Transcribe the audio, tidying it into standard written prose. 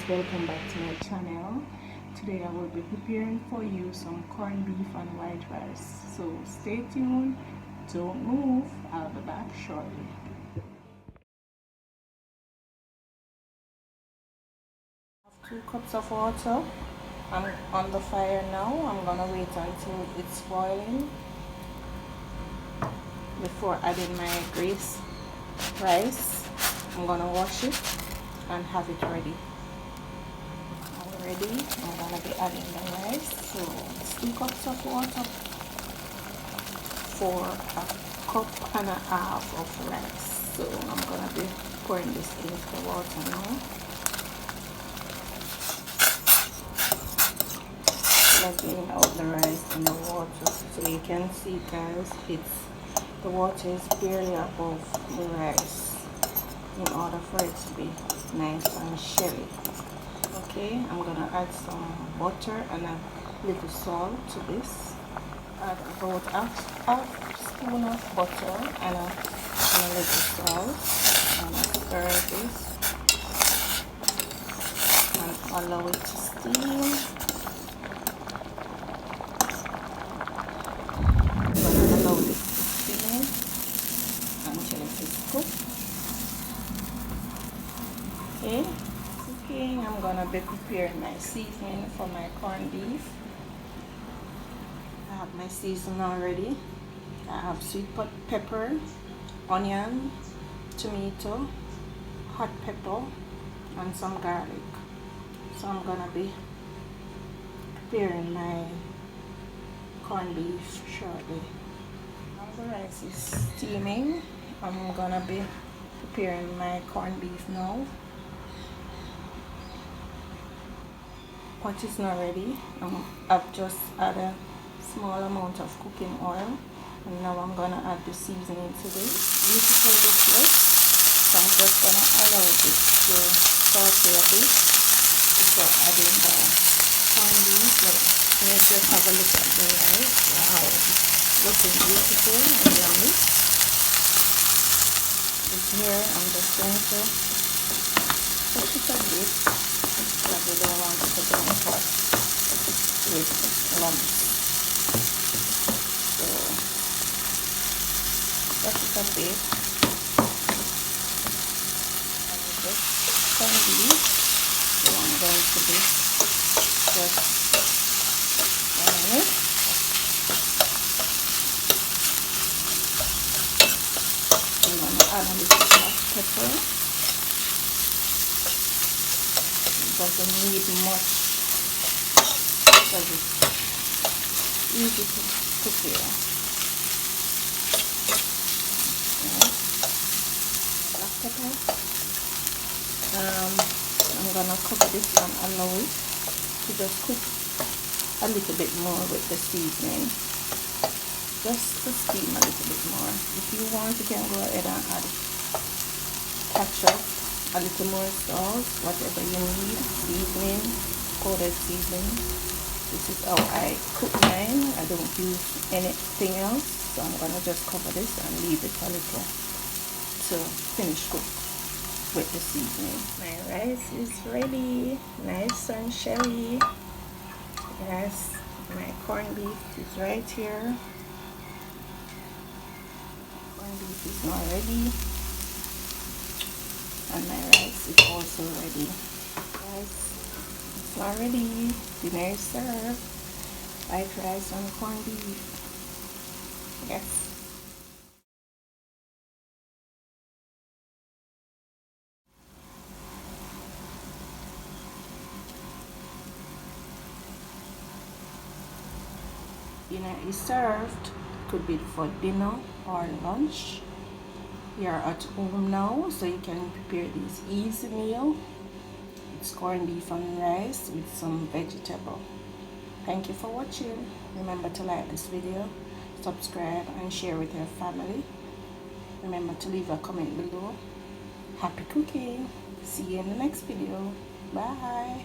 welcome back to my channel. Today I will be preparing for you some corned beef and white rice, so stay tuned, don't move, I'll be back shortly. I have 2 cups of water. I'm on the fire now. I'm gonna wait until it's boiling before adding my grease rice. I'm gonna wash it and have it ready. Already, I'm gonna be adding the rice. So it's 2 cups of water for a cup and a half of rice. So I'm gonna be pouring this into the water now. Letting out the rice in the water, so you can see, guys, the water is barely above the rice in order for it to be nice and shelly. Okay, I'm gonna add some butter and a little salt to this. Add about half spoon of butter and a little salt, and I stir this and allow it to steam. Allow this to steam until it is cooked. Okay, cooking. I'm gonna be preparing my seasoning for my corned beef. I have my seasoning already. I have sweet pepper, onion, tomato, hot pepper, and some garlic. So I'm gonna be preparing my corned beef shortly. Now the rice is steaming. I'm gonna be preparing my corned beef now. What is not ready, I've just added a small amount of cooking oil, and now I'm gonna add the seasoning to this. Beautiful this looks, so I'm just gonna allow this to saute a bit before adding the corned beef. Let's just have a look at the rice. Wow, it's looking beautiful and yummy. This here, I'm just going to push it a bit because we don't want it to burn hot with lumps. So push it a bit. And this corned beef, so I'm going to be just it. I'm going to add a little black pepper. It doesn't need much because it's easy to prepare. Okay. Black pepper. I'm going to cook this and allow it to just cook a little bit more with the seasoning, just to steam a little bit more. If you want, you can go ahead and add ketchup, a little more salt, whatever you need, seasoning, powdered seasoning. This is how I cook mine. I don't use anything else, so I'm gonna just cover this and leave it a little to finish cook with the seasoning. My rice is ready, nice and shelly. Yes, my corned beef is right here. Corned beef is now ready, and my rice is also ready. Guys, it's now ready. Dinner is served. White rice and corned beef. Yes. Dinner is served. Could be for dinner or lunch. You're at home now, so you can prepare this easy meal. It's corned beef and rice with some vegetable. Thank you for watching. Remember to like this video, subscribe, and share with your family. Remember to leave a comment below. Happy cooking. See you in the next video. Bye.